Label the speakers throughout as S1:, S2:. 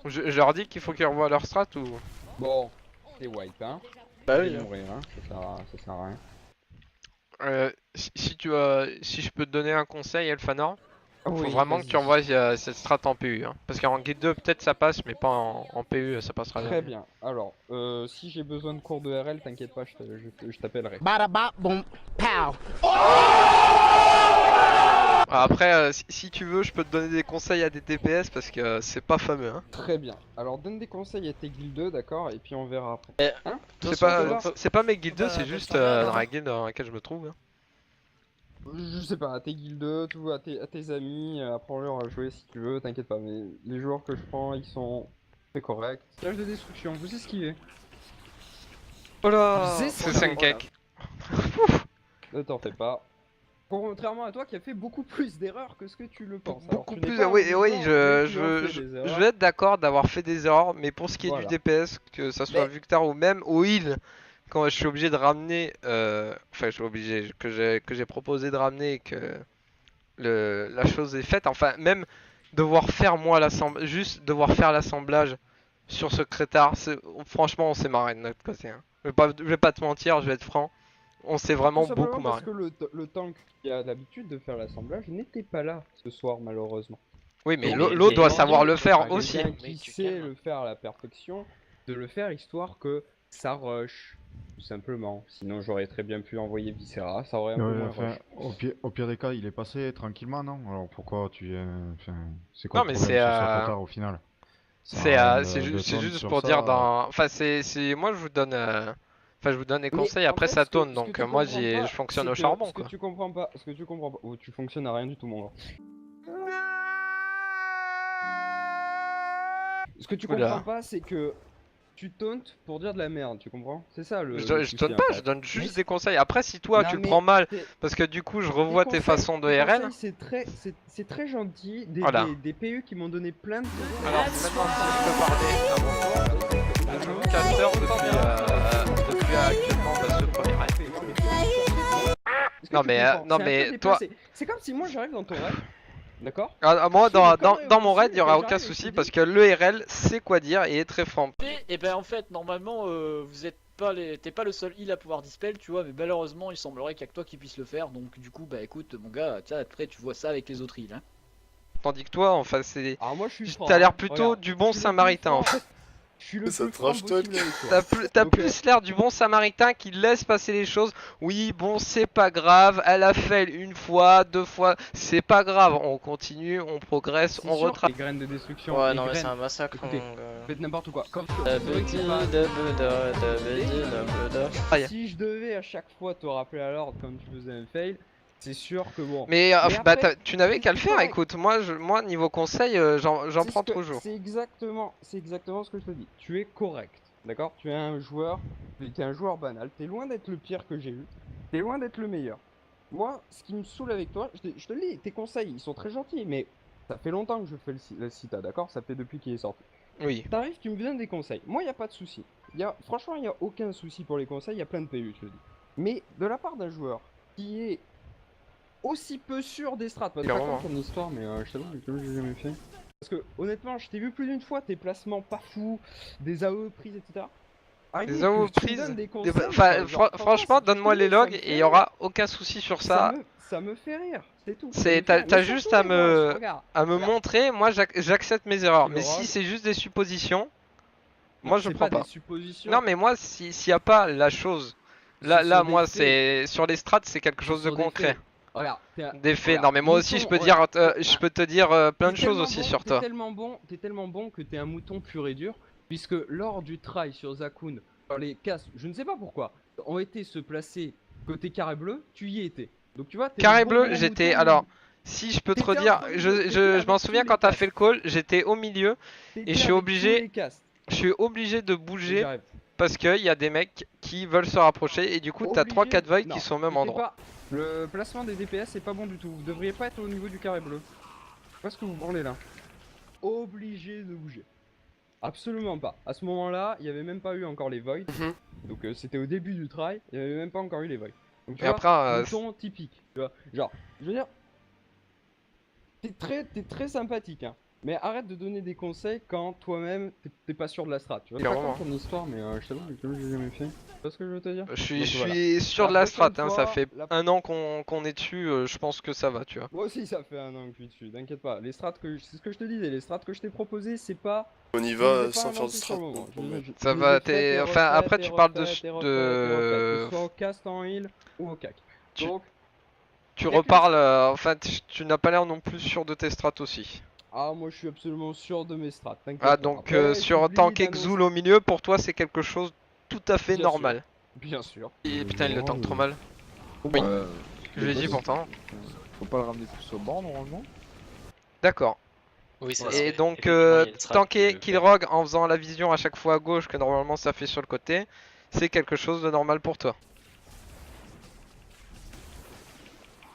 S1: Je leur dis qu'il faut qu'ils revoient leur strat ou...
S2: Bon, c'est wipe, hein.
S3: Bah
S2: Je
S3: oui.
S2: vais mourir, hein. Ça sert à rien.
S1: Si je peux te donner un conseil, Elfanor,
S2: Ah
S1: faut
S2: oui,
S1: vraiment que
S2: vas-y.
S1: tu envoies cette strat en PU. Hein. Parce qu'en guide 2, peut-être ça passe, mais pas en PU, ça passera
S2: Très
S1: jamais.
S2: bien. Alors, si j'ai besoin de cours de RL, t'inquiète pas, je t'appellerai.
S4: Bada bop boom pow.
S1: Après, si tu veux, je peux te donner des conseils à des DPS parce que c'est pas fameux. Hein.
S2: Très bien. Alors, donne des conseils à tes guildes, d'accord, et puis on verra après.
S3: Eh,
S2: Hein?
S1: C'est pas mes guildes 2,
S3: Bah,
S1: c'est
S3: bah,
S1: juste
S3: ça regarde,
S1: dans
S3: hein.
S1: la guilde dans laquelle je me trouve. Hein.
S2: Je sais pas, à tes guildes, tout, à tes amis, apprends-leur à jouer si tu veux, t'inquiète pas, mais les joueurs que je prends, ils sont très corrects. Stage de destruction, vous esquivez.
S1: Oh là,
S2: C'est
S1: c'est
S2: ça,
S1: 5 cakes.
S2: Ne t'en fais pas. Contrairement à toi qui a fait beaucoup plus d'erreurs que ce que tu le penses. Alors,
S1: Beaucoup
S2: tu n'es
S1: plus,
S2: pas un
S1: oui,
S2: joueur
S1: oui,
S2: qui a fait des
S1: je
S2: erreurs.
S1: vais être d'accord d'avoir fait des erreurs, mais pour ce qui est
S2: Voilà.
S1: du DPS, que ça soit
S2: Mais-
S1: Victor ou même au heal, quand je suis obligé de ramener, enfin je suis obligé, que j'ai proposé de ramener et que la chose est faite, enfin même devoir faire moi l'assemblage, juste devoir faire l'assemblage sur ce crétard, franchement on s'est marré de notre côté. Hein. Je vais pas te mentir, je vais être franc, on s'est vraiment
S2: Tout
S1: beaucoup
S2: simplement
S1: marré.
S2: parce que le tank qui a l'habitude de faire l'assemblage n'était pas là ce soir, malheureusement.
S1: Oui, mais
S3: Mais-
S1: l'autre doit
S3: mais-
S1: savoir le faire
S2: Quelqu'un
S1: aussi.
S2: qui
S3: Mais tu
S2: sait
S3: calmes.
S2: le faire à la perfection, de le faire histoire que ça rush, tout simplement. Sinon, j'aurais très bien pu envoyer Viscera, ça aurait un peu
S5: Ouais,
S2: moins
S5: enfin,
S2: rush.
S5: au pire des cas, il est passé tranquillement, non? Alors pourquoi tu es. Enfin, c'est quoi
S1: Non
S5: le
S1: mais
S5: problème
S1: c'est
S5: sur ce retard au final? Ça sert
S1: c'est
S5: à rien
S1: c'est
S5: taunt
S1: juste
S5: sur
S1: pour dire
S5: ça.
S1: dans enfin c'est moi je vous donne enfin je vous donne des
S2: Mais
S1: conseils
S2: en
S1: après
S2: fait,
S1: ça
S2: ce
S1: tourne
S2: que
S1: donc
S2: tu
S1: moi
S2: comprends
S1: je
S2: pas,
S1: fonctionne
S2: c'est
S1: au
S2: que
S1: charbon
S2: ce que
S1: quoi.
S2: tu comprends pas, ce que tu comprends pas, oh, tu fonctionnes à rien du tout, mon gars. Ce que tu
S1: Oula.
S2: comprends pas, c'est que tu tauntes pour dire de la merde, tu comprends? C'est ça le
S1: Je
S2: souci,
S1: donne
S2: en
S1: pas,
S2: fait.
S1: je donne juste
S2: Mais-
S1: des conseils. Après si toi
S2: Non,
S1: tu le
S2: mais
S1: prends mal
S2: tes-
S1: parce que du coup je revois tes
S2: conseils-
S1: façons de
S2: tes
S1: RL.
S2: conseils, c'est très gentil.
S1: Voilà.
S2: Des PU qui m'ont donné plein de.
S1: Alors maintenant si je peux parler à mon tour, je joue caster depuis actuellement ce premier rêve.
S2: Est-ce que
S1: Non,
S2: tu
S1: mais,
S2: comprends?
S1: non,
S2: C'est un
S1: mais
S2: peu
S1: toi-
S2: déplacé. C'est comme si moi j'arrive dans ton rêve, d'accord?
S1: Moi
S2: Je fais des conneries
S1: dans mon
S2: au-dessus,
S1: raid il y aura
S2: et
S1: aucun
S2: j'arrive et je
S1: souci
S2: te
S1: parce
S2: dis-
S1: que le RL sait quoi dire et est très franc.
S3: Et ben en fait, normalement, vous êtes pas t'es pas le seul heal à pouvoir dispel, tu vois, mais malheureusement, il semblerait qu'il y a que toi qui puisse le faire, donc du coup, bah écoute, mon gars, tiens, après tu vois ça avec les autres heals, hein.
S1: Tandis que toi enfin c'est...
S2: Alors moi je suis franc.
S1: T'as l'air
S2: hein.
S1: plutôt
S2: Regarde,
S1: du bon
S2: je suis le plus
S1: samaritain en
S2: franc-
S1: fait.
S2: Je suis le
S6: Ça
S2: plus
S6: trash
S2: franc
S6: talk.
S2: possible avec toi.
S1: T'as
S2: Donc,
S1: plus l'air du bon samaritain qui laisse passer les choses. Oui, bon, c'est pas grave. Elle a fait une fois, deux fois. C'est pas grave. On continue, on progresse,
S2: c'est
S1: on
S2: sûr,
S1: retrace.
S2: les graines de destruction,
S3: Ouais,
S2: les
S3: non, mais c'est
S2: graines,
S3: un massacre,
S2: Écoutez,
S3: mon gars.
S2: faites n'importe quoi. Comme c'est vrai que c'est pas- Si je devais à chaque fois te rappeler à l'ordre quand tu faisais un fail, c'est sûr que bon.
S1: Mais,
S2: après,
S1: tu n'avais
S2: c'est
S1: qu'à le faire.
S2: correct.
S1: Écoute, moi niveau conseil, j'en
S2: C'est
S1: prends
S2: ce que-
S1: toujours.
S2: C'est exactement ce que je te dis. Tu es correct, d'accord? Tu es un joueur, t'es un joueur banal. T'es loin d'être le pire que j'ai eu. T'es loin d'être le meilleur. Moi, ce qui me saoule avec toi, je te le dis, tes conseils, ils sont très gentils, mais ça fait longtemps que je fais le Cita, d'accord? Ça fait depuis qu'il est sorti.
S1: Oui.
S2: T'arrives, tu me donnes des conseils. Moi, y a pas de souci. Franchement, il y a aucun souci pour les conseils. Il y a plein de PU, je te le dis. Mais de la part d'un joueur qui est aussi peu sûr des strats, parce que
S1: Clairement.
S2: raconte ton histoire, mais je t'avoue que j'ai jamais fait. Parce que honnêtement, je t'ai vu plus d'une fois tes placements pas fous, des AE prises, etc.
S1: Des AO
S2: que tu me
S1: prises.
S2: donnes des conseils,
S1: Enfin,
S2: genre,
S1: franchement,
S2: je
S1: donne-moi
S2: te
S1: les
S2: dis, ça
S1: logs
S2: me
S1: et
S2: fait
S1: il y
S2: rire.
S1: aura aucun souci sur ça.
S2: Ça me fait rire, c'est tout.
S1: C'est-
S2: Ça me fait
S1: t'as-
S2: rire.
S1: t'as
S2: Mais
S1: juste
S2: surtout,
S1: à me-
S2: les boss,
S1: À me
S2: regarde.
S1: montrer, moi j'accepte mes erreurs.
S2: Le
S1: Mais si
S2: rogue.
S1: c'est juste des suppositions,
S2: Non,
S1: moi je
S2: c'est
S1: prends pas.
S2: des suppositions.
S1: Non mais moi s'il y a pas la chose,
S2: Ce
S1: là
S2: sont des
S1: moi
S2: faits.
S1: c'est sur les strats c'est quelque
S2: Ce
S1: chose de
S2: sont des
S1: concret.
S2: faits. Regarde,
S1: Des faits.
S2: regarde,
S1: Non mais moi aussi je
S2: mouton,
S1: peux
S2: regarde.
S1: je peux te dire plein de
S2: T'es
S1: choses
S2: tellement
S1: aussi
S2: bon,
S1: sur toi.
S2: T'es tellement bon que t'es un mouton pur et dur, puisque lors du try sur Zakun, quand les casses, je ne sais pas pourquoi, ont été se placer côté carré bleu, tu y étais. Donc tu vois, t'es
S1: Carré
S2: le bon
S1: bleu,
S2: gros
S1: j'étais
S2: mouton,
S1: alors si je peux te
S2: T'étais
S1: redire,
S2: entre les deux, t'étais
S1: je m'en
S2: avec
S1: souviens
S2: tous
S1: quand
S2: les
S1: t'as
S2: casques.
S1: fait le call, j'étais au milieu
S2: t'étais
S1: et je suis
S2: avec
S1: obligé-
S2: tous les casques.
S1: je suis obligé de
S2: Et
S1: bouger
S2: j'arrive.
S1: parce qu'il y a des mecs qui veulent se rapprocher et du coup t'as
S2: Obligé-
S1: 3-4 voids
S2: Non,
S1: qui sont au même
S2: t'étais
S1: endroit.
S2: pas- Le placement des DPS c'est pas bon du tout. Vous devriez pas être au niveau du carré bleu. Je sais pas ce que vous branlez là. Obligé de bouger. Absolument pas. À ce moment-là, il y avait même pas eu encore les voids.
S1: Mhm.
S2: Donc c'était au début du try, il y avait même pas encore eu les voids. Donc tu
S1: Et
S2: vois,
S1: après,
S2: mouton typique. Tu vois, genre, je veux dire, t'es très sympathique. Hein. Mais arrête de donner des conseils quand toi-même t'es pas sûr de la strat. Tu vois,
S1: Clairement.
S2: pas comme ton histoire, mais je t'avoue que j'ai jamais fait. Tu vois ce que je veux te dire?
S1: Je suis,
S2: Donc,
S1: je
S2: voilà.
S1: suis sûr de
S2: La
S1: la strat,
S2: prochaine
S1: hein, ça
S2: fois,
S1: fait
S2: la-
S1: un an qu'on est dessus, je pense que ça va, tu vois.
S2: Moi aussi, ça fait un an que je suis dessus, t'inquiète pas. Les strats c'est ce que je te disais, les strats que je t'ai proposé, c'est pas.
S6: On y
S2: Je les ai
S6: va
S2: pas
S6: sans faire de
S2: inventés sur
S6: strat.
S2: le moment.
S1: Ça
S2: Je les
S1: va,
S2: ai faites et
S1: enfin,
S2: refaites
S1: après
S2: et
S1: tu parles de...
S2: refaites et refaites et refaites, que ce soit
S1: de...
S2: au cast en heal ou au cac.
S1: Tu-
S2: Donc,
S1: Tu
S2: y a qu'une
S1: reparles, enfin, tu n'as pas l'air non plus sûr de tes strats aussi.
S2: moi je suis absolument sûr de mes strats, t'inquiète
S1: Ah,
S2: pas.
S1: donc
S2: Après,
S1: sur
S2: j'oublie
S1: tank
S2: d'annoncer-
S1: Exul au milieu, pour toi c'est quelque chose tout à fait
S2: Bien
S1: normal.
S2: Bien sûr.
S1: Et putain, il le tank trop mal.
S2: Oui.
S1: Je l'ai dit pourtant.
S7: Faut pas le ramener plus au banc normalement.
S1: D'accord.
S8: Oui, c'est
S1: Et
S8: ça.
S1: donc,
S8: Effectivement, il y a le strat
S1: tanker
S8: qui le fait.
S1: Killrog en faisant la vision à chaque fois à gauche, que normalement ça fait sur le côté, c'est quelque chose de normal pour toi.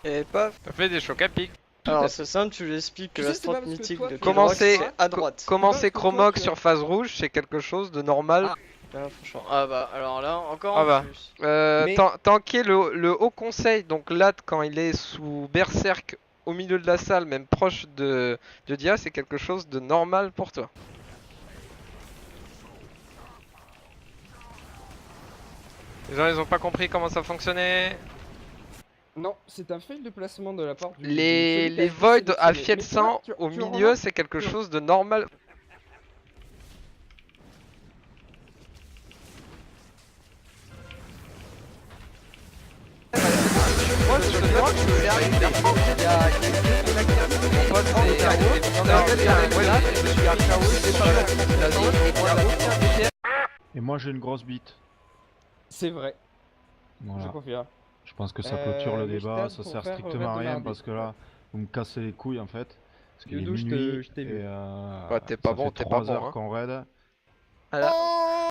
S9: Et paf.
S1: Ça fait des chocs à pic.
S9: Alors c'est simple, tu lui expliques que
S2: Tu
S9: la
S2: sais, c'est pas
S9: strat
S2: parce que
S9: mythique
S2: toi,
S9: de
S2: tu
S1: Comment
S9: Killrock,
S1: c'est-
S9: c'est à droite.
S1: Commencer
S2: parce que toi,
S1: Chromog
S2: tu
S1: sur
S2: as-
S1: phase rouge, c'est quelque chose de normal.
S9: Ah, franchement. Ah bah alors là, encore
S1: Ah bah.
S9: plus.
S2: Mais-
S1: Tanker le haut conseil, donc là quand il est sous berserk au milieu de la salle, même proche de Dia, c'est quelque chose de normal pour toi. Les gens ils ont pas compris comment ça fonctionnait.
S2: Non, c'est un fail de placement de la part du.
S1: Les
S2: celui qui a été
S1: voids à
S2: sélectionné.
S1: fiel
S2: Mais tu vois,
S1: sang au
S2: tu
S1: milieu,
S2: remarques-
S1: c'est quelque
S2: tu-
S1: chose de normal. Moi, je te vois que je vais arriver. Il y a mon pote, c'est
S5: Et moi j'ai une grosse bite.
S2: C'est vrai, je
S5: Voilà.
S2: confirme.
S5: Je pense que ça clôture le
S2: mais je
S5: débat,
S2: t'aide
S5: ça
S2: pour
S5: sert
S2: faire
S5: strictement à
S2: raid de
S5: rien
S2: mardi.
S5: parce que là, vous me cassez les couilles en fait. Parce qu'il est
S2: Yodo, je
S5: minuit
S2: t'ai vu.
S5: et
S1: Ouais, t'es pas
S5: ça
S1: bon,
S5: fait
S1: t'es pas
S5: 3
S1: bon,
S5: heures
S1: hein.
S5: qu'on raid.
S1: Voilà.